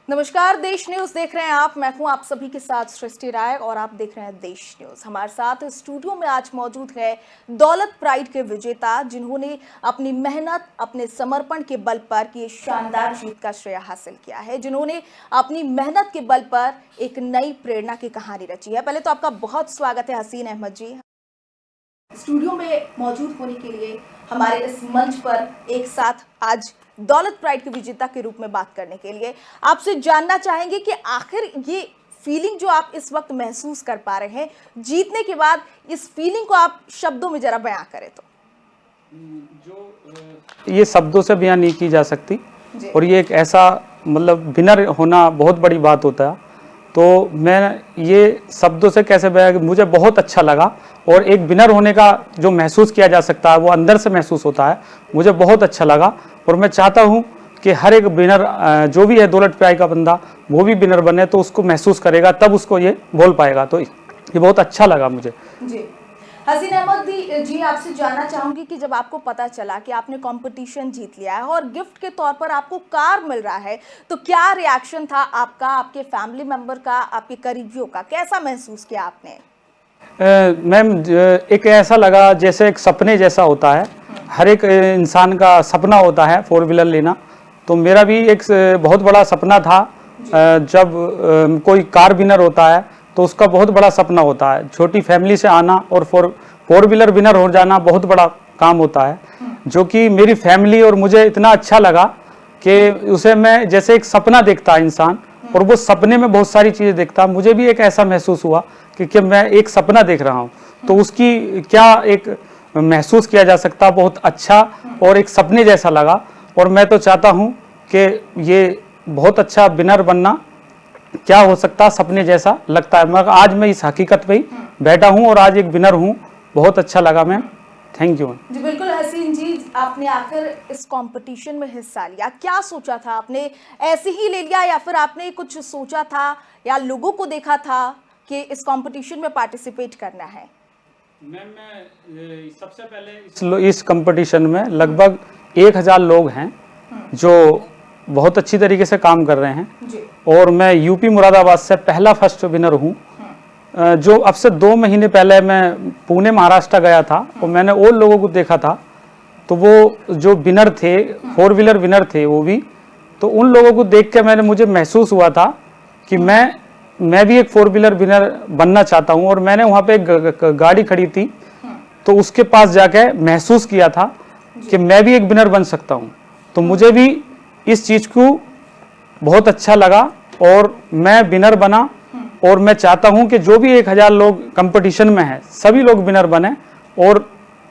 नमस्कार, देश न्यूज देख रहे हैं आप। मैं हूं आप सभी के साथ सृष्टि राय और आप देख रहे हैं देश न्यूज। हमारे साथ स्टूडियो में आज मौजूद है दौलत प्राइड के विजेता, जिन्होंने अपनी मेहनत, अपने समर्पण के बल पर ये शानदार जीत का श्रेय हासिल किया है, जिन्होंने अपनी मेहनत के बल पर एक नई प्रेरणा की कहानी रची है। पहले तो आपका बहुत स्वागत है हसीन अहमद जी, स्टूडियो में मौजूद होने के लिए, हमारे इस मंच पर एक साथ आज दौलत प्राइड के विजेता के रूप में बात करने के लिए। आपसे जानना चाहेंगे कि आखिर ये फीलिंग जो आप इस वक्त महसूस कर पा रहे हैं जीतने के बाद, इस फीलिंग को आप शब्दों में जरा बयां करें तो। जो ये शब्दों से बयां नहीं की जा सकती, और ये एक ऐसा मतलब विनर होना बहुत बड़ी बात होता है। तो मैं ये शब्दों से कैसे बयां, मुझे बहुत अच्छा लगा, और एक विनर होने का जो महसूस किया जा सकता है वो अंदर से महसूस होता है। मुझे बहुत अच्छा लगा, और मैं चाहता हूँ कि हर एक विनर जो भी है दौलत प्राइड का बंदा, वो भी विनर बने, तो उसको महसूस करेगा, तब उसको ये बोल पाएगा। तो ये बहुत अच्छा लगा मुझे जी। हसीन अहमद जी, आपसे जानना चाहूंगी कि जब आपको पता चला कि आपने कंपटीशन जीत लिया है और गिफ्ट के तौर पर आपको कार मिल रहा है, तो क्या रिएक्शन था आपका, आपके फैमिली मेंबर का, आपके करीबियों का? कैसा महसूस किया आपने? मैम, एक ऐसा लगा जैसे एक सपने जैसा होता है। हर एक इंसान का सपना होता है 4 व्हीलर लेना, तो मेरा भी एक बहुत बड़ा सपना था। जब कोई कार विनर होता है तो उसका बहुत बड़ा सपना होता है। छोटी फैमिली से आना और 4 व्हीलर विनर हो जाना बहुत बड़ा काम होता है, जो कि मेरी फैमिली और मुझे इतना अच्छा लगा कि उसे मैं जैसे एक सपना देखता इंसान, और वो सपने में बहुत सारी चीज़ें देखता। मुझे भी एक ऐसा महसूस हुआ कि मैं एक सपना देख रहा हूँ, तो उसकी क्या एक महसूस किया जा सकता, बहुत अच्छा और एक सपने जैसा लगा। और मैं तो चाहता हूँ कि ये बहुत अच्छा विनर बनना क्या हो सकता, सपने जैसा लगता है। मगर आज मैं इस हकीकत पे ही बैठा हूँ और आज एक विनर हूँ। बहुत अच्छा लगा मैम, थैंक यू। जी बिल्कुल हसीन जी, आपने आखिर इस कंपटीशन में हिस्सा लिया, क्या सोचा था आपने? ऐसे ही ले लिया या फिर आपने कुछ सोचा था या लोगों को देखा था कि इस कंपटीशन में पार्टिसिपेट करना है? मैम, मैं सबसे पहले इस कंपटीशन में लगभग 1000 लोग हैं जो बहुत अच्छी तरीके से काम कर रहे हैं जी। और मैं यूपी मुरादाबाद से पहला फर्स्ट विनर हूँ। जो अब से 2 महीने पहले मैं पुणे महाराष्ट्र गया था और मैंने और लोगों को देखा था, तो वो जो विनर थे 4 व्हीलर विनर थे वो भी, तो उन लोगों को देख के मुझे महसूस हुआ था कि मैं भी एक 4 व्हीलर विनर बनना चाहता हूँ। और मैंने वहाँ पे एक गाड़ी खड़ी थी, तो उसके पास जाके महसूस किया था कि मैं भी एक विनर बन सकता हूँ। तो मुझे भी इस चीज़ को बहुत अच्छा लगा और मैं विनर बना। और मैं चाहता हूं कि जो भी 1000 लोग कंपटीशन में हैं सभी लोग विनर बने, और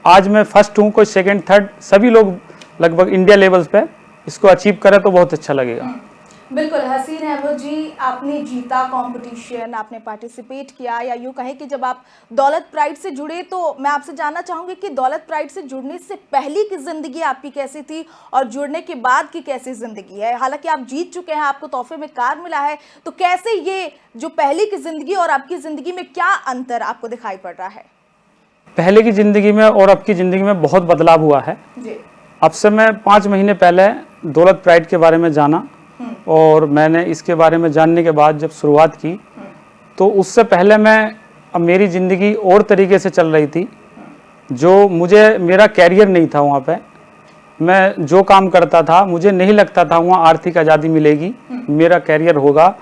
आज मैं फर्स्ट हूं, कोई सेकंड थर्ड सभी लोग लगभग इंडिया लेवल पे इसको अचीव करें तो बहुत अच्छा लगेगा। बिल्कुल हसीन अहमद जी, आपने जीता कंपटीशन, आपने पार्टिसिपेट किया, या यूँ कहें कि जब आप दौलत प्राइड से जुड़े, तो मैं आपसे जानना चाहूँगी कि दौलत प्राइड से जुड़ने से पहले की ज़िंदगी आपकी कैसी थी और जुड़ने के बाद की कैसी ज़िंदगी है? हालांकि आप जीत चुके हैं, आपको तोहफे में कार मिला है, तो कैसे ये जो पहले की ज़िंदगी और आपकी ज़िंदगी में क्या अंतर आपको दिखाई पड़ रहा है? पहले की ज़िंदगी में और अब की ज़िंदगी में बहुत बदलाव हुआ है जी। अब से मैं 5 महीने पहले दौलत प्राइड के बारे में जाना, और मैंने इसके बारे में जानने के बाद जब शुरुआत की, तो उससे पहले अब मेरी ज़िंदगी और तरीके से चल रही थी। जो मेरा कैरियर नहीं था वहाँ पे, मैं जो काम करता था मुझे नहीं लगता था वहाँ आर्थिक आज़ादी मिलेगी, मेरा कैरियर होगा,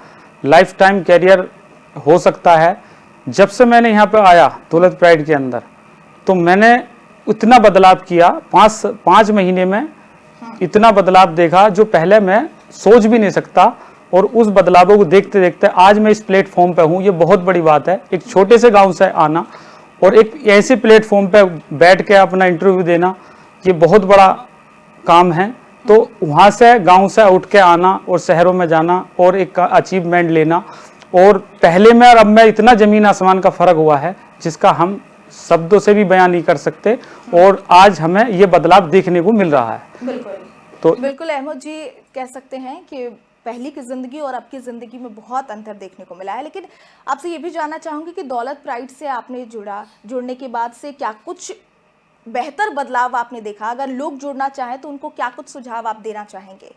लाइफ टाइम कैरियर हो सकता है। जब से मैंने यहाँ पे आया दौलत प्राइड के अंदर, तो मैंने इतना बदलाव किया, 5 महीने में इतना बदलाव देखा जो पहले मैं सोच भी नहीं सकता। और उस बदलावों को देखते देखते आज मैं इस प्लेटफॉर्म पे हूँ, ये बहुत बड़ी बात है। एक छोटे से गांव से आना और एक ऐसे प्लेटफॉर्म पे बैठ के अपना इंटरव्यू देना, ये बहुत बड़ा काम है। तो वहाँ से गांव से उठ के आना और शहरों में जाना और एक अचीवमेंट लेना, और पहले में और अब में इतना ज़मीन आसमान का फ़र्क हुआ है जिसका हम शब्दों से भी बयान नहीं कर सकते। और आज हमें ये बदलाव देखने को मिल रहा है। बिल्कुल अहमद जी, कह सकते हैं कि पहली की ज़िंदगी और अब की ज़िंदगी में बहुत अंतर देखने को मिला है। लेकिन आपसे ये भी जानना चाहूँगी कि दौलत प्राइड से आपने जुड़ने के बाद से क्या कुछ बेहतर बदलाव आपने देखा? अगर लोग जुड़ना चाहें तो उनको क्या कुछ सुझाव आप देना चाहेंगे?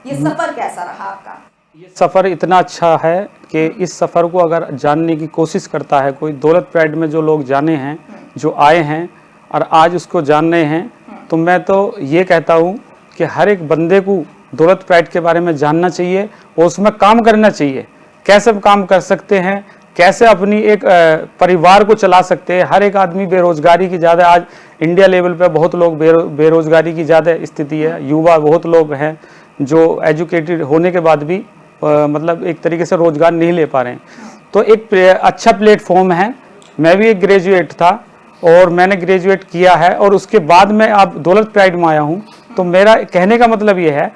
ये सफ़र कैसा रहा आपका? ये सफ़र इतना अच्छा है कि इस सफ़र को अगर जानने की कोशिश करता है कोई, दौलत प्राइड में जो लोग जाने हैं, जो आए हैं और आज उसको जान रहे हैं, तो मैं तो ये कहता हूँ कि हर एक बंदे को दौलत प्राइड के बारे में जानना चाहिए और उसमें काम करना चाहिए। कैसे काम कर सकते हैं, कैसे अपनी एक परिवार को चला सकते हैं। हर एक आदमी बेरोजगारी की ज़्यादा, आज इंडिया लेवल पे बहुत लोग बेरोजगारी की ज़्यादा स्थिति है। युवा बहुत लोग हैं जो एजुकेटेड होने के बाद भी मतलब एक तरीके से रोजगार नहीं ले पा रहे हैं। तो एक अच्छा प्लेटफॉर्म है। मैं भी एक ग्रेजुएट था और मैंने ग्रेजुएट किया है और उसके बाद मैं अब दौलत प्राइड में आया हूँ। तो मेरा कहने का मतलब ये है,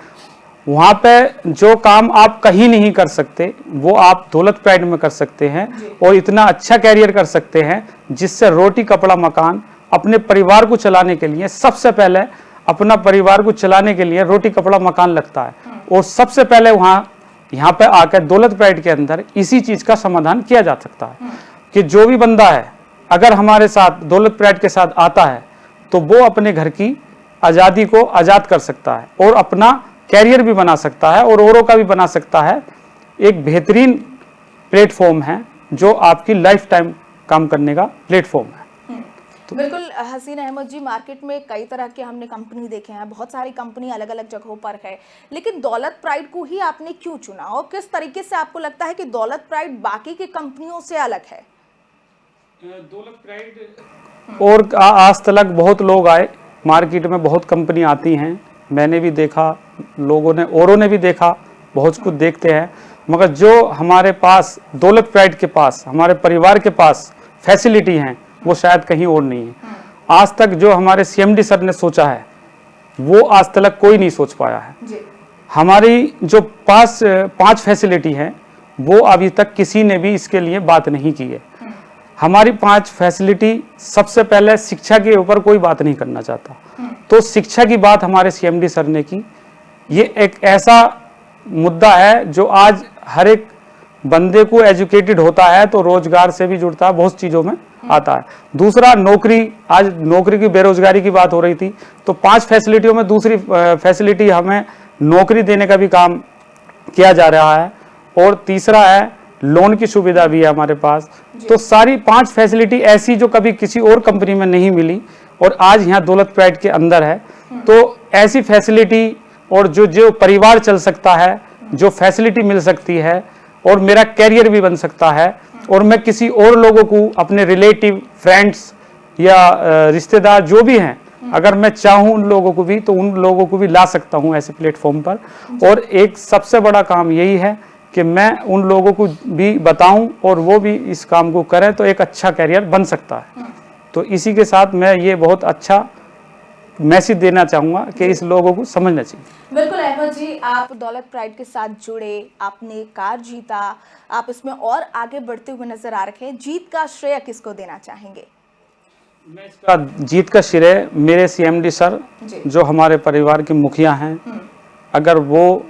वहाँ पे जो काम आप कहीं नहीं कर सकते वो आप दौलत प्राइड में कर सकते हैं और इतना अच्छा कैरियर कर सकते हैं जिससे रोटी कपड़ा मकान अपने परिवार को चलाने के लिए, सबसे पहले अपना परिवार को चलाने के लिए रोटी कपड़ा मकान लगता है। और सबसे पहले यहाँ पे आकर दौलत प्राइड के अंदर इसी चीज़ का समाधान किया जा सकता है कि जो भी बंदा है अगर हमारे साथ दौलत प्राइड के साथ आता है तो वो अपने घर की आज़ादी को आज़ाद कर सकता है और अपना कैरियर भी बना सकता है और औरों का भी बना सकता है। एक बेहतरीन प्लेटफॉर्म है जो आपकी लाइफ टाइम काम करने का प्लेटफॉर्म है। बिल्कुल हसीन अहमद जी, मार्केट में कई तरह के हमने कंपनी देखे हैं, बहुत सारी कंपनी अलग अलग जगहों पर है, लेकिन दौलत प्राइड को ही आपने क्यों चुना और किस तरीके से आपको लगता है कि दौलत प्राइड बाकी की कंपनियों से अलग है? दौलत प्राइड और आज तक बहुत लोग आए, मार्केट में बहुत कंपनी आती हैं, मैंने भी देखा, लोगों ने औरों ने भी देखा, बहुत कुछ देखते हैं, मगर जो हमारे पास दौलत प्राइड के पास, हमारे परिवार के पास फैसिलिटी हैं वो शायद कहीं और नहीं है। आज तक जो हमारे सीएमडी सर ने सोचा है वो आज तक कोई नहीं सोच पाया है। हमारी जो पांच फैसिलिटी हैं वो अभी तक किसी ने भी इसके लिए बात नहीं की है। हमारी 5 फैसिलिटी, सबसे पहले शिक्षा के ऊपर कोई बात नहीं करना चाहता, तो शिक्षा की बात हमारे सीएमडी सर ने की। ये एक ऐसा मुद्दा है जो आज हर एक बंदे को एजुकेटेड होता है तो रोजगार से भी जुड़ता है, बहुत चीज़ों में आता है। दूसरा नौकरी, आज नौकरी की बेरोजगारी की बात हो रही थी, तो 5 फैसिलिटियों में दूसरी फैसिलिटी हमें नौकरी देने का भी काम किया जा रहा है। और तीसरा है लोन की सुविधा भी है हमारे पास। तो सारी 5 फैसिलिटी ऐसी जो कभी किसी और कंपनी में नहीं मिली और आज यहाँ दौलत प्राइड के अंदर है। तो ऐसी फैसिलिटी और जो परिवार चल सकता है, जो फैसिलिटी मिल सकती है और मेरा कैरियर भी बन सकता है और मैं किसी और लोगों को, अपने रिलेटिव, फ्रेंड्स या रिश्तेदार जो भी हैं, अगर मैं चाहूँ उन लोगों को भी, तो उन लोगों को भी ला सकता हूँ ऐसे प्लेटफॉर्म पर। और एक सबसे बड़ा काम यही है कि मैं उन लोगों को भी बताऊं और वो भी इस काम को करें तो एक अच्छा कैरियर बन सकता है। तो इसी के साथ मैं ये बहुत अच्छा मैसेज देना चाहूँगा कि इस लोगों को समझना चाहिए। बिल्कुल अहमद जी, आप दौलत प्राइड के साथ जुड़े, आपने कार जीता, आप इसमें और आगे बढ़ते हुए नजर आ रहे हैं। जीत का श्रेय किसको देना चाहेंगे? मैं इसका जीत का श्रेय मेरे सीएमडी सर, जो हमारे परिवार के मुखिया हैं, अगर वो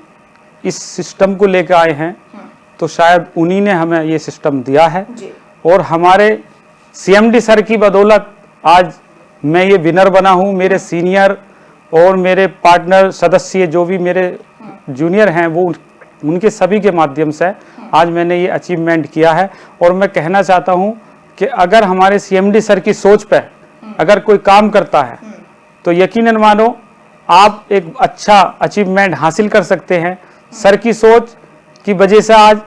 इस सिस्टम को लेकर आए हैं तो शायद उन्हीं ने हमें ये सिस्टम दिया है। और हमारे सीएमडी सर की बदौलत आज मैं ये विनर बना हूँ। मेरे सीनियर और मेरे पार्टनर सदस्य जो भी मेरे जूनियर हैं वो उनके सभी के माध्यम से आज मैंने ये अचीवमेंट किया है। और मैं कहना चाहता हूँ कि अगर हमारे सीएमडी सर की सोच पे अगर कोई काम करता है तो यकीनन मानो आप एक अच्छा अचीवमेंट हासिल कर सकते हैं। सर की सोच की वजह से आज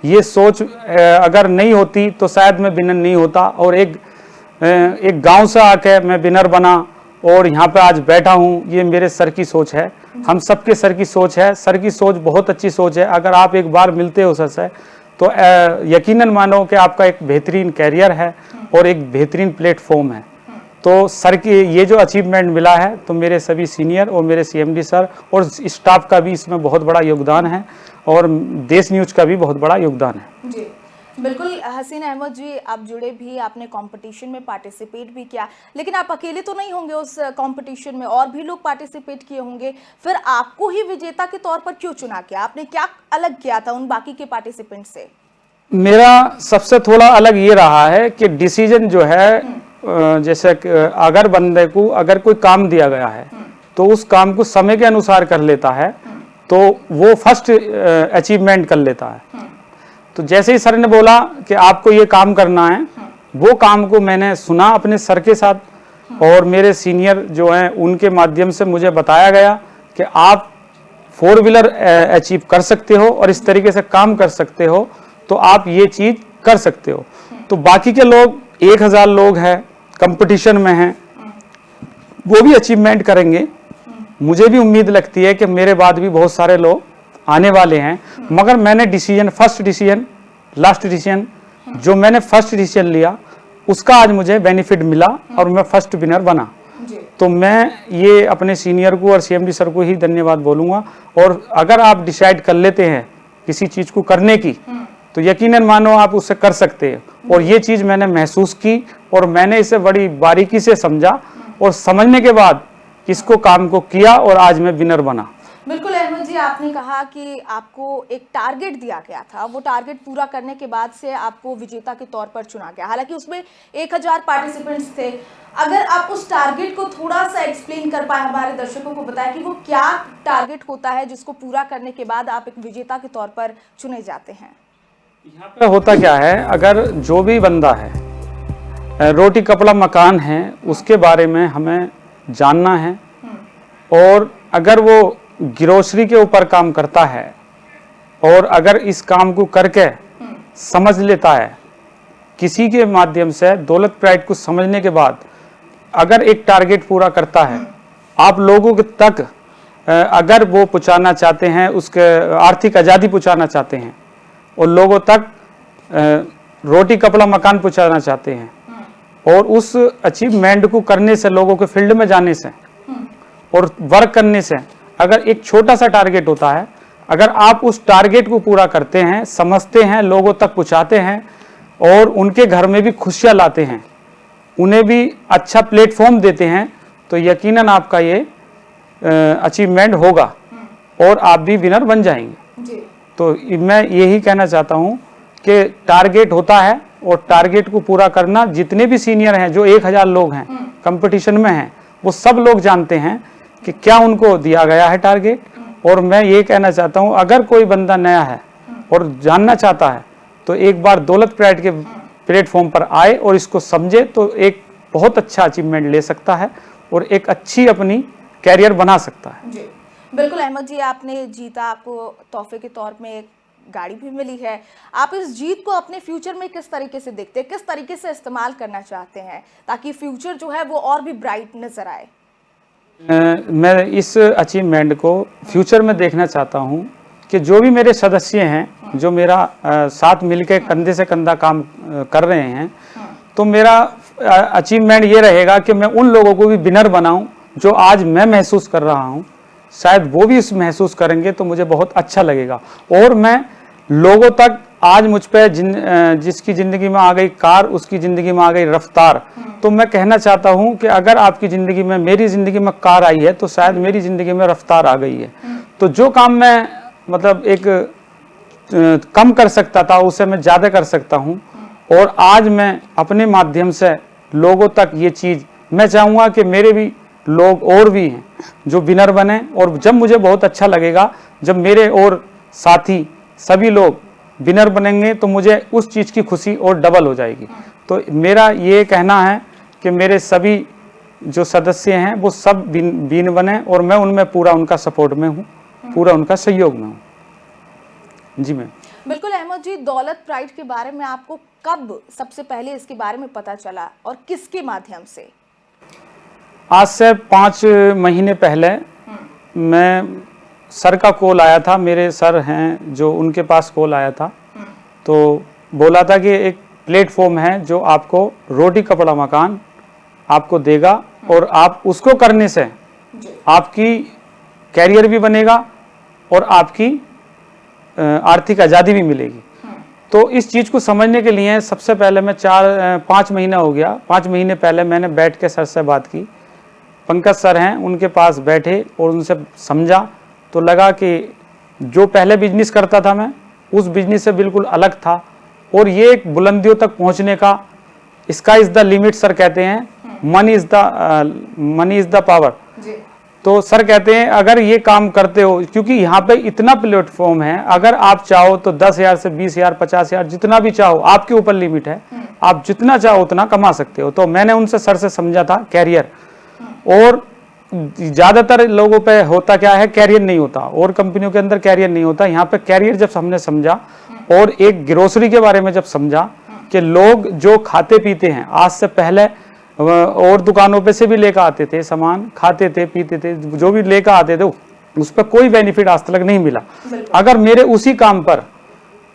ये सोच अगर नहीं होती तो शायद मैं विनर नहीं होता। और एक गांव से आके मैं विनर बना और यहाँ पे आज बैठा हूँ, ये मेरे सर की सोच है, हम सबके सर की सोच है। सर की सोच बहुत अच्छी सोच है। अगर आप एक बार मिलते हो सर से तो यकीनन मानो कि आपका एक बेहतरीन कैरियर है और एक बेहतरीन प्लेटफॉर्म है। तो सर की ये जो अचीवमेंट मिला है तो मेरे सभी सीनियर और मेरे सीएमडी सर और स्टाफ का भी इसमें बहुत बड़ा योगदान है और देश न्यूज का भी बहुत बड़ा योगदान है। जी बिल्कुल हसीन अहमद जी, आप जुड़े भी, आपने कंपटीशन में पार्टिसिपेट भी किया, लेकिन आप अकेले तो नहीं होंगे उस कंपटीशन में, और भी लोग पार्टिसिपेट किए होंगे। फिर आपको ही विजेता के तौर पर क्यों चुना गया? आपने क्या अलग किया था उन बाकी के पार्टिसिपेंट से? मेरा सबसे थोड़ा अलग ये रहा है कि डिसीजन जो है, जैसे अगर बंदे को अगर कोई काम दिया गया है तो उस काम को समय के अनुसार कर लेता है तो वो फर्स्ट अचीवमेंट कर लेता है। तो जैसे ही सर ने बोला कि आपको ये काम करना है, वो काम को मैंने सुना अपने सर के साथ, और मेरे सीनियर जो हैं उनके माध्यम से मुझे बताया गया कि आप 4 व्हीलर अचीव कर सकते हो और इस तरीके से काम कर सकते हो, तो आप ये चीज़ कर सकते हो। तो बाकी के लोग 1000 लोग हैं कंपटीशन में हैं, वो भी अचीवमेंट करेंगे। मुझे भी उम्मीद लगती है कि मेरे बाद भी बहुत सारे लोग आने वाले हैं, मगर मैंने decision, first decision, last decision, जो मैंने फर्स्ट डिसीजन लिया उसका आज मुझे बेनिफिट मिला और मैं फर्स्ट विनर बना। तो मैं ये अपने सीनियर को और सीएमडी सर को ही धन्यवाद बोलूँगा। और अगर आप डिसाइड कर लेते हैं किसी चीज़ को करने की, तो यकीनन मानो आप उसे कर सकते हैं। और ये चीज़ मैंने महसूस की और मैंने इसे बड़ी बारीकी से समझा, और समझने के बाद इसको काम को किया और आज मैं विनर बना। बिल्कुल अहमद जी, आपने कहा कि आपको एक टारगेट दिया गया था, वो टारगेट पूरा करने के बाद से आपको विजेता के तौर पर चुना गया। हालांकि उसमें 1000 पार्टिसिपेंट्स थे। अगर आप उस टारगेट को थोड़ा सा एक्सप्लेन कर पाए, हमारे दर्शकों को बताएं कि वो क्या टारगेट होता है जिसको पूरा करने के बाद आप एक विजेता के तौर पर चुने जाते हैं। यहाँ पे होता क्या है, अगर जो भी बंदा है, रोटी कपड़ा मकान है, उसके बारे में हमें जानना है, और अगर वो ग्रोसरी के ऊपर काम करता है और अगर इस काम को करके समझ लेता है, किसी के माध्यम से दौलत प्राइड को समझने के बाद अगर एक टारगेट पूरा करता है, आप लोगों तक अगर वो पहुंचाना चाहते हैं, उसके आर्थिक आज़ादी पहुंचाना चाहते हैं और लोगों तक रोटी कपड़ा मकान पहुंचाना चाहते हैं, और उस अचीवमेंट को करने से, लोगों के फील्ड में जाने से और वर्क करने से, अगर एक छोटा सा टारगेट होता है, अगर आप उस टारगेट को पूरा करते हैं, समझते हैं, लोगों तक पहुंचाते हैं और उनके घर में भी खुशियां लाते हैं, उन्हें भी अच्छा प्लेटफॉर्म देते हैं, तो यकीनन आपका ये अचीवमेंट होगा और आप भी विनर बन जाएंगे। तो मैं यही कहना चाहता हूँ कि टारगेट होता है और टारगेट को पूरा करना, जितने भी सीनियर हैं, जो 1000 लोग हैं कंपटीशन में हैं, वो सब लोग जानते हैं कि क्या उनको दिया गया है टारगेट। और मैं ये कहना चाहता हूँ, अगर कोई बंदा नया है और जानना चाहता है, तो एक बार दौलत प्राइड के प्लेटफॉर्म पर आए और इसको समझे, तो एक बहुत अच्छा अचीवमेंट ले सकता है और एक अच्छी अपनी कैरियर बना सकता है। जी बिल्कुल अहमद जी, आपने जीता, आपको तोहफे के तौर में एक गाड़ी भी मिली है। आप इस जीत को अपने फ्यूचर में किस तरीके से देखते हैं, किस तरीके से इस्तेमाल करना चाहते हैं ताकि फ्यूचर जो है वो और भी ब्राइट नजर आए? मैं इस अचीवमेंट को फ्यूचर में देखना चाहता हूं कि जो भी मेरे सदस्य हैं, जो मेरा साथ मिलकर कंधे से कंधा काम कर रहे हैं, तो मेरा अचीवमेंट ये रहेगा कि मैं उन लोगों को भी विनर बनाऊं जो आज मैं महसूस कर रहा हूं, शायद वो भी इस महसूस करेंगे, तो मुझे बहुत अच्छा लगेगा। और मैं लोगों तक, आज मुझ पे जिसकी ज़िंदगी में आ गई कार, उसकी ज़िंदगी में आ गई रफ्तार, तो मैं कहना चाहता हूं कि अगर आपकी ज़िंदगी में, मेरी ज़िंदगी में कार आई है, तो शायद मेरी ज़िंदगी में रफ्तार आ गई है। तो जो काम मैं मतलब एक कम कर सकता था, उसे मैं ज़्यादा कर सकता हूं। और आज मैं अपने माध्यम से लोगों तक ये चीज़, मैं चाहूँगा कि मेरे भी लोग और भी हैं जो विनर बने, और जब मुझे बहुत अच्छा लगेगा जब मेरे और साथी सभी लोग विनर बनेंगे, तो मुझे उस चीज़ की खुशी और डबल हो जाएगी। तो मेरा ये कहना है कि मेरे सभी जो सदस्य हैं वो सब विन बने, और मैं उनमें पूरा उनका सपोर्ट में हूँ, पूरा उनका सहयोग में हूँ। जी मैम। बिल्कुल अहमद जी, दौलत प्राइड के बारे में आपको कब सबसे पहले इसके बारे में पता चला और किसके माध्यम से? आज से 5 महीने पहले मैं सर का कॉल आया था, मेरे सर हैं जो, उनके पास कॉल आया था, तो बोला था कि एक प्लेटफॉर्म है जो आपको रोटी कपड़ा मकान आपको देगा, और आप उसको करने से आपकी कैरियर भी बनेगा और आपकी आर्थिक आज़ादी भी मिलेगी। तो इस चीज़ को समझने के लिए सबसे पहले मैं 5 महीना हो गया, 5 महीने पहले मैंने बैठ के सर से बात की। पंकज सर हैं, उनके पास बैठे और उनसे समझा, तो लगा कि जो पहले बिजनेस करता था मैं, उस बिजनेस से बिल्कुल अलग था, और ये एक बुलंदियों तक पहुंचने का, sky is the limit sir कहते हैं, मनी इज़ द पावर। तो सर कहते हैं अगर ये काम करते हो, क्योंकि यहाँ पे इतना प्लेटफॉर्म है, अगर आप चाहो तो 10,000 से 20,000 50,000 जितना भी चाहो, आपके ऊपर लिमिट है, आप जितना चाहो उतना कमा सकते हो। तो मैंने उनसे सर से समझा था कैरियर, और ज़्यादातर लोगों पे होता क्या है, कैरियर नहीं होता, और कंपनियों के अंदर कैरियर नहीं होता। यहाँ पे कैरियर जब हमने समझा और एक ग्रोसरी के बारे में जब समझा कि लोग जो खाते पीते हैं, आज से पहले और दुकानों पे से भी लेकर आते थे सामान, खाते थे पीते थे, जो भी लेकर आते थे उस पर कोई बेनिफिट आज तक नहीं मिला। अगर मेरे उसी काम पर,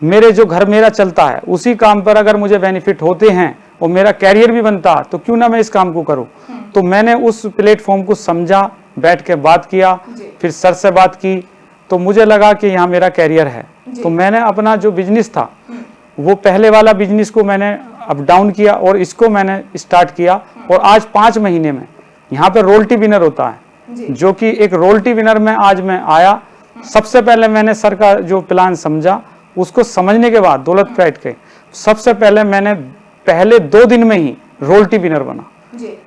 मेरे जो घर मेरा चलता है उसी काम पर अगर मुझे बेनिफिट होते हैं और मेरा कैरियर भी बनता, तो क्यों ना मैं इस काम को करूं। तो मैंने उस प्लेटफॉर्म को समझा, बैठ के बात किया, फिर सर से बात की, तो मुझे लगा कि यहाँ मेरा कैरियर है। तो मैंने अपना जो बिजनेस था, वो पहले वाला बिजनेस को मैंने अप डाउन किया और इसको मैंने स्टार्ट किया, और आज 5 महीने में यहाँ पे रोयल्टी विनर होता है, जो कि एक रोयल्टी विनर में आज मैं आया। सबसे पहले मैंने सर का जो प्लान समझा, उसको समझने के बाद दौलत प्राइड के सबसे पहले मैंने पहले 2 दिन में ही रोयल्टी विनर बना,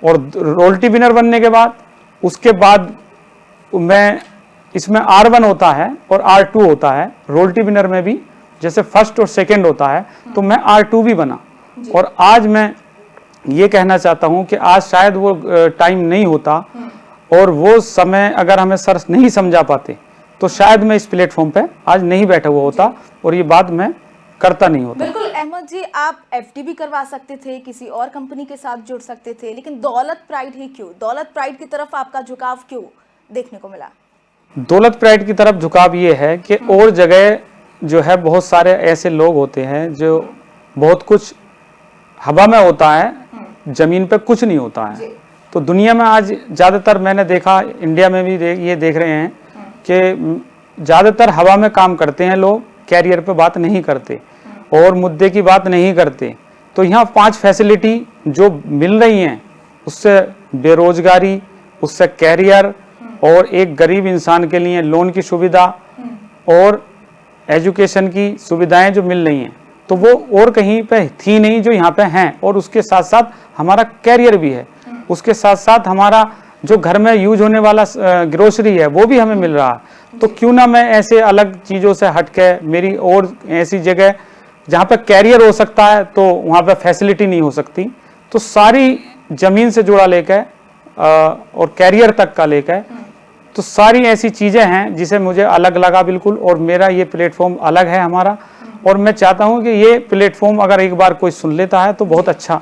और रोयल्टी विनर बनने के बाद उसके बाद मैं, इसमें R1 होता है और R2 होता है, रोयल्टी विनर में भी जैसे फर्स्ट और सेकंड होता है, तो मैं R2 भी बना। और आज मैं ये कहना चाहता हूँ कि आज शायद वो टाइम नहीं होता, और वो समय अगर हमें सर नहीं समझा पाते, तो शायद मैं इस प्लेटफॉर्म पे आज नहीं बैठा हुआ होता, और ये बात मैं करता नहीं होता। बिल्कुल अहमद जी, आप FD भी करवा सकते थे, किसी और कंपनी के साथ जुड़ सकते थे, लेकिन दौलत प्राइड ही क्यों? दौलत प्राइड की तरफ आपका झुकाव क्यों देखने को मिला? दौलत प्राइड की तरफ झुकाव ये है कि और जगह जो है बहुत सारे ऐसे लोग होते हैं जो बहुत कुछ हवा में होता है, जमीन पे कुछ नहीं होता है। तो दुनिया में आज ज़्यादातर मैंने देखा, इंडिया में भी ये देख रहे हैं कि ज़्यादातर हवा में काम करते हैं लोग, कैरियर पे बात नहीं करते और मुद्दे की बात नहीं करते। तो यहाँ 5 फैसिलिटी जो मिल रही हैं, उससे बेरोजगारी, उससे कैरियर, और एक गरीब इंसान के लिए लोन की सुविधा और एजुकेशन की सुविधाएं जो मिल रही हैं, तो वो और कहीं पे थी नहीं जो यहाँ पे हैं। और उसके साथ साथ हमारा कैरियर भी है, उसके साथ साथ हमारा जो घर में यूज होने वाला ग्रोसरी है वो भी हमें मिल रहा है। तो क्यों ना मैं ऐसे अलग चीज़ों से हटके मेरी और ऐसी जगह जहाँ पे कैरियर हो सकता है तो वहाँ पे फैसिलिटी नहीं हो सकती, तो सारी ज़मीन से जुड़ा लेकर और कैरियर तक का लेकर, तो सारी ऐसी चीज़ें हैं जिसे मुझे अलग लगा बिल्कुल, और मेरा ये प्लेटफॉर्म अलग है हमारा। और मैं चाहता हूं कि ये प्लेटफॉर्म अगर एक बार कोई सुन लेता है तो बहुत अच्छा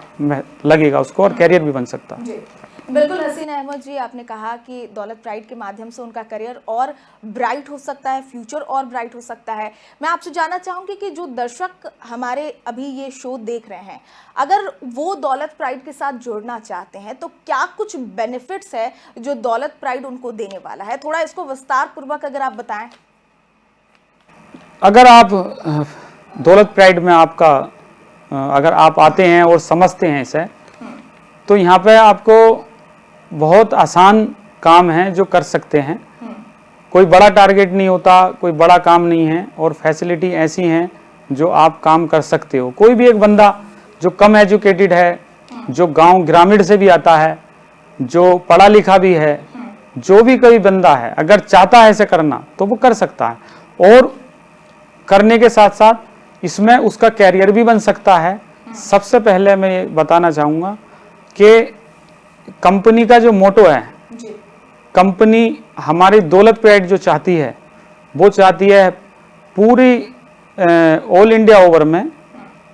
लगेगा उसको, और कैरियर भी बन सकता है। बिल्कुल हसीन अहमद जी, आपने कहा कि दौलत प्राइड के माध्यम से उनका करियर और ब्राइट हो सकता है, फ्यूचर और ब्राइट हो सकता है। मैं आपसे जानना चाहूँगी कि जो दर्शक हमारे अभी ये शो देख रहे हैं, अगर वो दौलत प्राइड के साथ जुड़ना चाहते हैं तो क्या कुछ बेनिफिट्स है जो दौलत प्राइड उनको देने वाला है? थोड़ा इसको विस्तार पूर्वक अगर आप बताएं। अगर आप दौलत प्राइड में आपका अगर आप आते हैं और समझते हैं इसे, तो यहाँ पे आपको बहुत आसान काम है जो कर सकते हैं। कोई बड़ा टारगेट नहीं होता, कोई बड़ा काम नहीं है, और फैसिलिटी ऐसी हैं जो आप काम कर सकते हो। कोई भी एक बंदा जो कम एजुकेटेड है, जो गांव ग्रामीण से भी आता है, जो पढ़ा लिखा भी है, जो भी कोई बंदा है, अगर चाहता है इसे करना तो वो कर सकता है, और करने के साथ साथ इसमें उसका कैरियर भी बन सकता है। सबसे पहले मैं ये बताना चाहूँगा कि कंपनी का जो मोटो है, कंपनी हमारी दौलत प्राइड जो चाहती है, वो चाहती है पूरी ऑल इंडिया ओवर में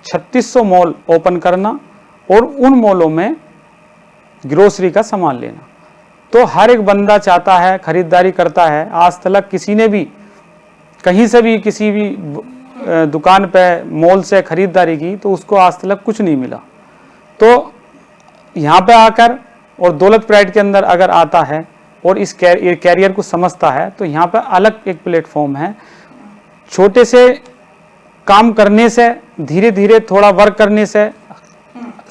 3600 मॉल ओपन करना और उन मॉलों में ग्रोसरी का सामान लेना। तो हर एक बंदा चाहता है, खरीदारी करता है। आज तक किसी ने भी कहीं से भी किसी भी दुकान पे मॉल से खरीदारी की तो उसको आज तक कुछ नहीं मिला। तो यहाँ पे आकर और दौलत प्राइड के अंदर अगर आता है और इस कैरियर को समझता है, तो यहाँ पे अलग एक प्लेटफॉर्म है। छोटे से काम करने से, धीरे धीरे थोड़ा वर्क करने से,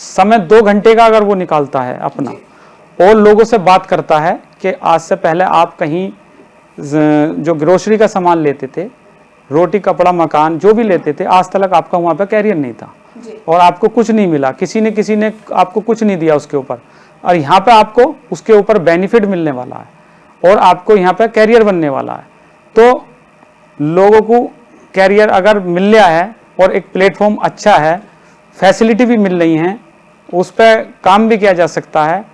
समय 2 घंटे का अगर वो निकालता है अपना और लोगों से बात करता है कि आज से पहले आप कहीं जो ग्रोसरी का सामान लेते थे, रोटी कपड़ा मकान जो भी लेते थे, आज तक आपका वहाँ पे कैरियर नहीं था और आपको कुछ नहीं मिला, किसी ने आपको कुछ नहीं दिया उसके ऊपर, और यहाँ पे आपको उसके ऊपर बेनिफिट मिलने वाला है। और आपको यहाँ पे कैरियर बनने वाला है। तो लोगों को कैरियर अगर मिल रहा है और एक प्लेटफॉर्म अच्छा है, फैसिलिटी भी मिल रही हैं, उस पर काम भी किया जा सकता है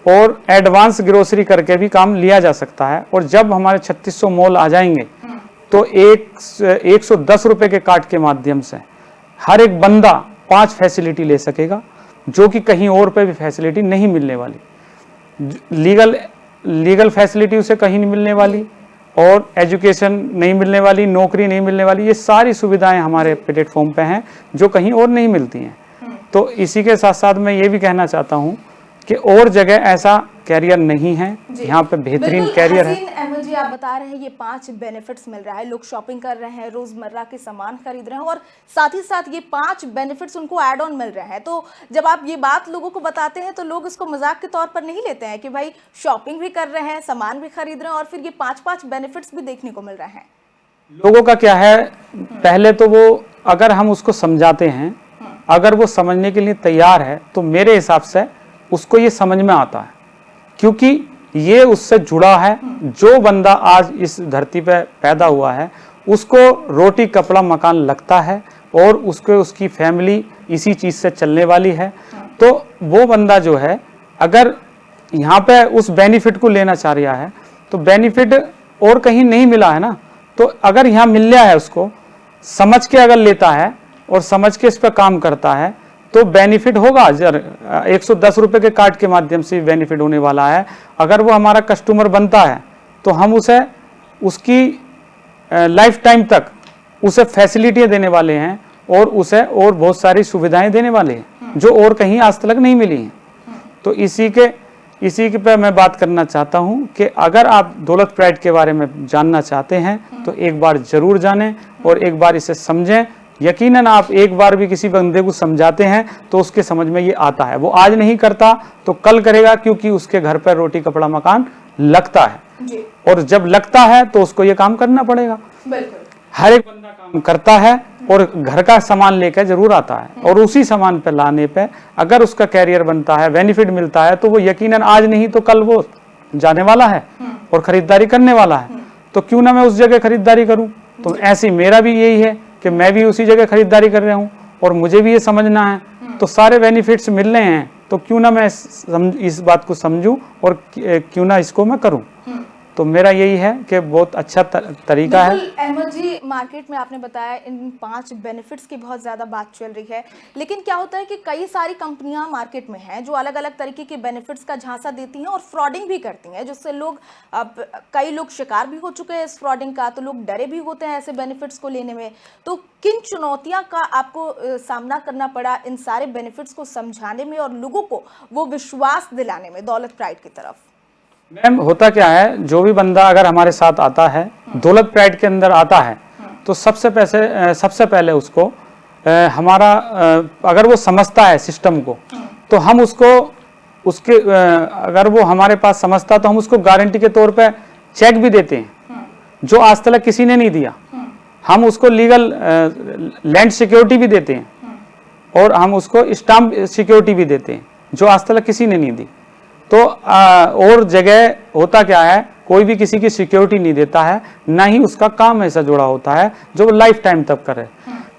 और एडवांस ग्रोसरी करके भी काम लिया जा सकता है। और जब हमारे 3600 मॉल आ जाएंगे तो 110 रुपए के कार्ड के माध्यम से हर एक बंदा 5 फैसिलिटी ले सकेगा, जो कि कहीं और पे भी फैसिलिटी नहीं मिलने वाली। लीगल फैसिलिटी उसे कहीं नहीं मिलने वाली और एजुकेशन नहीं मिलने वाली, नौकरी नहीं मिलने वाली। ये सारी सुविधाएं हमारे प्लेटफॉर्म पे हैं जो कहीं और नहीं मिलती हैं। तो इसी के साथ साथ मैं ये भी कहना चाहता हूँ कि और जगह ऐसा कैरियर नहीं है, यहाँ पे बेहतरीन कैरियर है। अहमद जी, आप बता रहे हैं ये 5 बेनिफिट्स मिल रहा है, लोग शॉपिंग कर रहे हैं, रोजमर्रा के सामान खरीद रहे हैं और साथ ही साथ ये 5 बेनिफिट्स उनको ऐड ऑन मिल रहे हैं। तो जब आप ये बात लोगों को बताते हैं तो लोग इसको मजाक के तौर पर नहीं लेते हैं कि भाई शॉपिंग भी कर रहे हैं, सामान भी खरीद रहे हैं और फिर ये 5 बेनिफिट्स भी देखने को मिल रहे हैं। लोगों का क्या है, पहले तो वो अगर हम उसको समझाते हैं, अगर वो समझने के लिए तैयार है तो मेरे हिसाब से उसको ये समझ में आता है, क्योंकि ये उससे जुड़ा है। जो बंदा आज इस धरती पे पैदा हुआ है उसको रोटी कपड़ा मकान लगता है और उसको उसकी फैमिली इसी चीज़ से चलने वाली है। तो वो बंदा जो है अगर यहाँ पे उस बेनिफिट को लेना चाह रहा है तो बेनिफिट और कहीं नहीं मिला है ना, तो अगर यहाँ मिल रहा है उसको समझ के अगर लेता है और समझ के इस पर काम करता है तो बेनिफिट होगा। 110 रुपए के कार्ड के माध्यम से बेनिफिट होने वाला है। अगर वो हमारा कस्टमर बनता है तो हम उसे उसकी लाइफ टाइम तक उसे फैसिलिटियाँ देने वाले हैं और उसे और बहुत सारी सुविधाएं देने वाले हैं जो और कहीं आज तक नहीं मिली हैं। तो इसी के पे मैं बात करना चाहता हूं कि अगर आप दौलत प्राइड के बारे में जानना चाहते हैं तो एक बार जरूर जानें और एक बार इसे समझें। यकीनन आप एक बार भी किसी बंदे को समझाते हैं तो उसके समझ में ये आता है। वो आज नहीं करता तो कल करेगा, क्योंकि उसके घर पर रोटी कपड़ा मकान लगता है जी। और जब लगता है तो उसको ये काम करना पड़ेगा। बिल्कुल। हर एक बंदा काम करता है और घर का सामान लेकर जरूर आता है और उसी सामान पे लाने पे अगर उसका कैरियर बनता है, बेनिफिट मिलता है, तो वो यकीनन आज नहीं तो कल वो जाने वाला है और खरीदारी करने वाला है। तो क्यों ना मैं उस जगह खरीदारी करूं। तो ऐसे मेरा भी यही है कि मैं भी उसी जगह खरीदारी कर रहा हूं और मुझे भी ये समझना है। तो सारे बेनिफिट्स मिल रहे हैं तो क्यों ना मैं इस बात को समझूं और क्यों ना इसको मैं करूं। तो मेरा यही है कि बहुत अच्छा तरीका है। अहमद जी, मार्केट में आपने बताया इन 5 बेनिफिट्स की बहुत ज़्यादा बात चल रही है, लेकिन क्या होता है कि कई सारी कंपनियां मार्केट में हैं जो अलग अलग तरीके के बेनिफिट्स का झांसा देती हैं और फ्रॉडिंग भी करती हैं, जिससे लोग कई लोग शिकार भी हो चुके हैं इस फ्रॉडिंग का। तो लोग डरे भी होते हैं ऐसे बेनिफिट्स को लेने में। तो किन चुनौतियाँ का आपको सामना करना पड़ा इन सारे बेनिफिट्स को समझाने में और लोगों को वो विश्वास दिलाने में दौलत प्राइड की तरफ? मैम, होता क्या है, जो भी बंदा अगर हमारे साथ आता है, दौलत प्राइड के अंदर आता है, तो सबसे पहले उसको हमारा अगर वो समझता है सिस्टम को तो हम उसको उसके अगर वो हमारे पास समझता तो हम उसको गारंटी के तौर पे चेक भी देते हैं जो आज तक किसी ने नहीं दिया। हम उसको लीगल लैंड सिक्योरिटी भी देते हैं और हम उसको स्टाम्प सिक्योरिटी भी देते हैं जो आज तक किसी ने नहीं दी। तो और जगह होता क्या है, कोई भी किसी की सिक्योरिटी नहीं देता है, ना ही उसका काम ऐसा जुड़ा होता है जो वो लाइफ टाइम तक करे।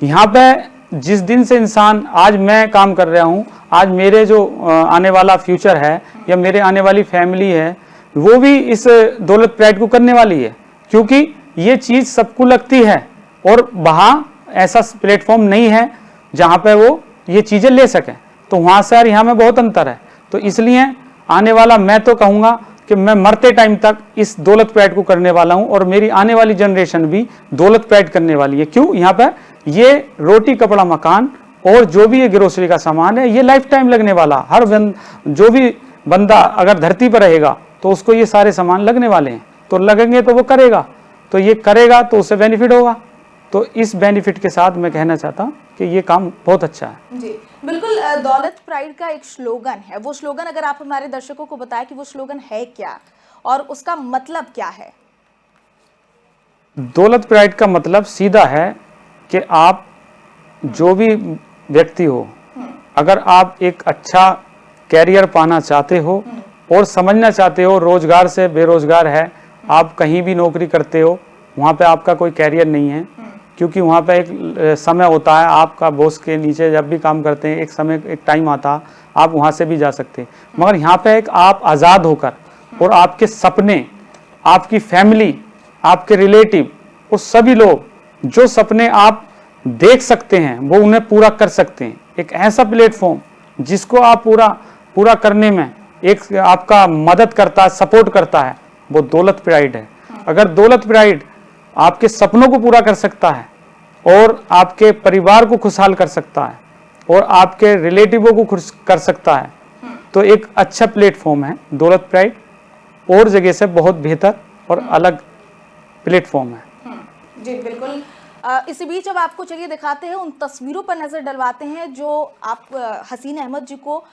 यहाँ पे जिस दिन से इंसान, आज मैं काम कर रहा हूँ, आज मेरे जो आने वाला फ्यूचर है या मेरे आने वाली फैमिली है वो भी इस दौलत प्राइड को करने वाली है, क्योंकि ये चीज़ सबको लगती है और वहाँ ऐसा प्लेटफॉर्म नहीं है जहाँ पे वो ये चीज़ें ले सकें। तो वहाँ से यार यहाँ में बहुत अंतर है। तो इसलिए आने वाला, मैं तो कहूँगा कि मैं मरते टाइम तक इस दौलत प्राइड को करने वाला हूँ और मेरी आने वाली जनरेशन भी दौलत प्राइड करने वाली है। क्यों? यहाँ पे ये रोटी कपड़ा मकान और जो भी ये ग्रोसरी का सामान है ये लाइफ टाइम लगने वाला। जो भी बंदा अगर धरती पर रहेगा तो उसको ये सारे सामान लगने वाले हैं, तो लगेंगे तो वो करेगा, तो ये करेगा तो उससे बेनिफिट होगा। तो इस बेनिफिट के साथ मैं कहना चाहता हूँ कि ये काम बहुत अच्छा है। जी बिल्कुल। दौलत प्राइड का एक स्लोगन है, वो स्लोगन अगर आप हमारे दर्शकों को बताएं कि वो स्लोगन है क्या और उसका मतलब क्या है? दौलत प्राइड का मतलब सीधा है कि आप जो भी व्यक्ति हो, अगर आप एक अच्छा कैरियर पाना चाहते हो और समझना चाहते हो रोजगार से बेरोजगार है, आप कहीं भी नौकरी करते हो, वहाँ पे आपका कोई कैरियर नहीं है, क्योंकि वहाँ पे एक समय होता है, आपका बॉस के नीचे जब भी काम करते हैं एक समय एक टाइम आता, आप वहाँ से भी जा सकते हैं। मगर यहाँ पे एक आप आज़ाद होकर और आपके सपने, आपकी फैमिली, आपके रिलेटिव, वो सभी लोग जो सपने आप देख सकते हैं वो उन्हें पूरा कर सकते हैं। एक ऐसा प्लेटफॉर्म जिसको आप पूरा करने में एक आपका मदद करता है, सपोर्ट करता है, वो दौलत प्राइड है। अगर दौलत प्राइड आपके सपनों को पूरा कर सकता है और आपके परिवार को खुशहाल कर सकता है और आपके रिलेटिवों को खुश कर सकता है, तो एक अच्छा प्लेटफॉर्म है दौलत प्राइड, और जगह से बहुत बेहतर और अलग प्लेटफॉर्म है। जी बिल्कुल। इसी बीच अब आपको चलिए दिखाते हैं, उन तस्वीरों पर नजर डलवाते हैं जो आप हसीन अहमद जी को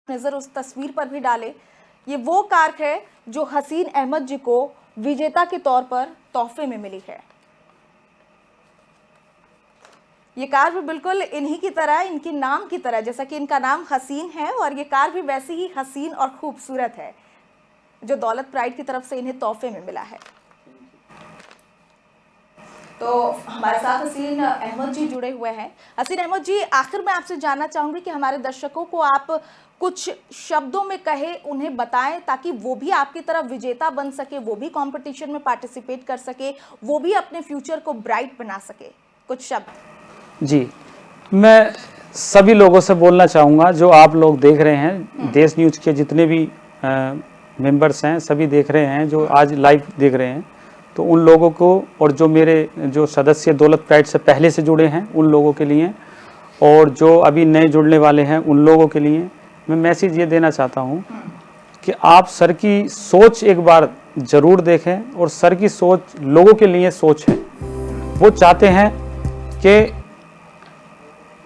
नजर उस तस्वीर पर भी डाले। ये वो कार है जो हसीन अहमद जी को विजेता के तौर पर तोहफे में मिली है। ये कार भी बिल्कुल इन्हीं की तरह, इनके नाम की तरह, जैसा कि इनका नाम हसीन है और ये कार भी वैसे ही हसीन और खूबसूरत है जो दौलत प्राइड की तरफ से इन्हें तोहफे में मिला है। तो हमारे साथ हसीन अहमद जी जुड़े हुए हैं। हसीन अहमद जी, आखिर में आपसे जानना चाहूंगी कि हमारे दर्शकों को आप कुछ शब्दों में कहे, उन्हें बताएं ताकि वो भी आपकी तरह विजेता बन सके, वो भी कंपटीशन में पार्टिसिपेट कर सके, वो भी अपने फ्यूचर को ब्राइट बना सके। कुछ शब्द। जी, मैं सभी लोगों से बोलना चाहूँगा जो आप लोग देख रहे हैं, देश न्यूज़ के जितने भी मेंबर्स हैं सभी देख रहे हैं, जो आज लाइव देख रहे हैं, तो उन लोगों को और जो मेरे जो सदस्य दौलत प्राइड से पहले से जुड़े हैं उन लोगों के लिए और जो अभी नए जुड़ने वाले हैं उन लोगों के लिए मैं मैसेज ये देना चाहता हूँ कि आप सर की सोच एक बार ज़रूर देखें। और सर की सोच लोगों के लिए सोच है, वो चाहते हैं कि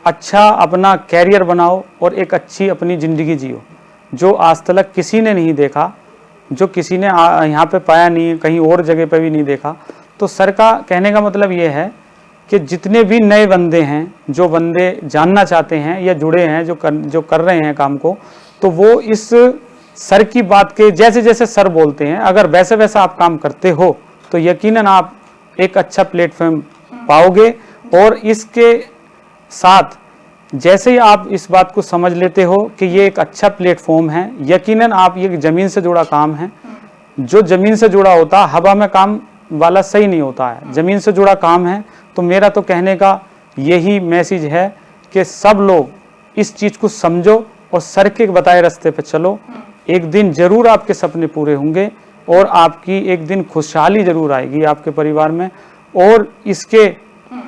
अच्छा अपना कैरियर बनाओ और एक अच्छी अपनी ज़िंदगी जियो, जो आज तक किसी ने नहीं देखा, जो किसी ने यहाँ पे पाया नहीं, कहीं और जगह पे भी नहीं देखा। तो सर का कहने का मतलब ये है कि जितने भी नए बंदे हैं, जो बंदे जानना चाहते हैं या जुड़े हैं, जो कर रहे हैं काम को, तो वो इस सर की बात के जैसे जैसे सर बोलते हैं, अगर वैसे वैसा आप काम करते हो तो यकीनन आप एक अच्छा प्लेटफॉर्म पाओगे। और इसके साथ जैसे ही आप इस बात को समझ लेते हो कि ये एक अच्छा प्लेटफॉर्म है, यकीनन आप, ये ज़मीन से जुड़ा काम है, जो ज़मीन से जुड़ा होता है हवा में काम वाला सही नहीं होता है, ज़मीन से जुड़ा काम है। तो मेरा तो कहने का यही मैसेज है कि सब लोग इस चीज़ को समझो और सर के बताए रास्ते पे चलो। एक दिन ज़रूर आपके सपने पूरे होंगे और आपकी एक दिन खुशहाली ज़रूर आएगी आपके परिवार में। और इसके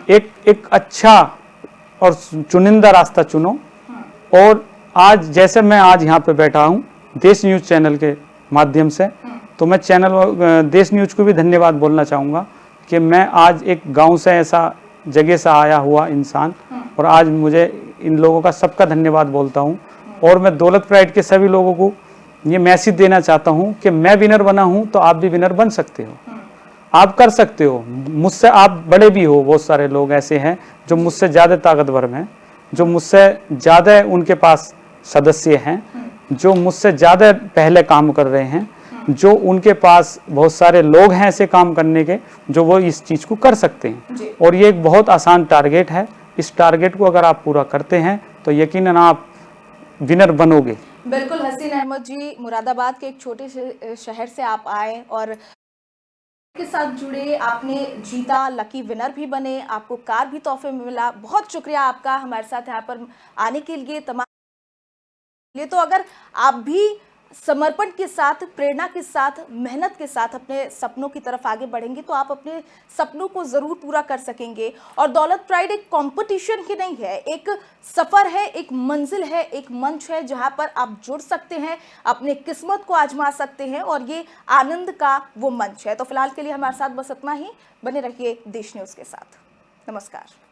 एक अच्छा और चुनिंदा रास्ता चुनो। और आज जैसे मैं आज यहाँ पे बैठा हूँ देश न्यूज़ चैनल के माध्यम से, तो मैं चैनल देश न्यूज़ को भी धन्यवाद बोलना चाहूँगा कि मैं आज एक गांव से, ऐसा जगह से आया हुआ इंसान, और आज मुझे इन लोगों का सबका धन्यवाद बोलता हूँ। और मैं दौलत प्राइड के सभी लोगों को ये मैसेज देना चाहता हूँ कि मैं विनर बना हूँ तो आप भी विनर बन सकते हो, आप कर सकते हो। मुझसे आप बड़े भी हो, बहुत सारे लोग ऐसे हैं जो मुझसे ज़्यादा ताकतवर हैं, जो मुझसे ज़्यादा उनके पास सदस्य हैं, जो मुझसे ज़्यादा पहले काम कर रहे हैं, जो उनके पास बहुत सारे लोग हैं ऐसे काम करने के, जो वो इस चीज़ को कर सकते हैं। और ये एक बहुत आसान टारगेट है, इस टारगेट को अगर आप पूरा करते हैं तो यकीनन आप विनर बनोगे। बिल्कुल। हसीन अहमद जी, मुरादाबाद के एक छोटे से शहर से आप आए और के साथ जुड़े, आपने जीता, लकी विनर भी बने, आपको कार भी तोहफे में मिला। बहुत शुक्रिया आपका हमारे साथ यहाँ पर आने के लिए, तमाम लिए। तो अगर आप भी समर्पण के साथ, प्रेरणा के साथ, मेहनत के साथ अपने सपनों की तरफ आगे बढ़ेंगे तो आप अपने सपनों को ज़रूर पूरा कर सकेंगे। और दौलत प्राइड एक कंपटीशन ही नहीं है, एक सफ़र है, एक मंजिल है, एक मंच है जहां पर आप जुड़ सकते हैं, अपने किस्मत को आजमा सकते हैं और ये आनंद का वो मंच है। तो फिलहाल के लिए हमारे साथ बस इतना ही। बने रहिए देश न्यूज़ के साथ। नमस्कार।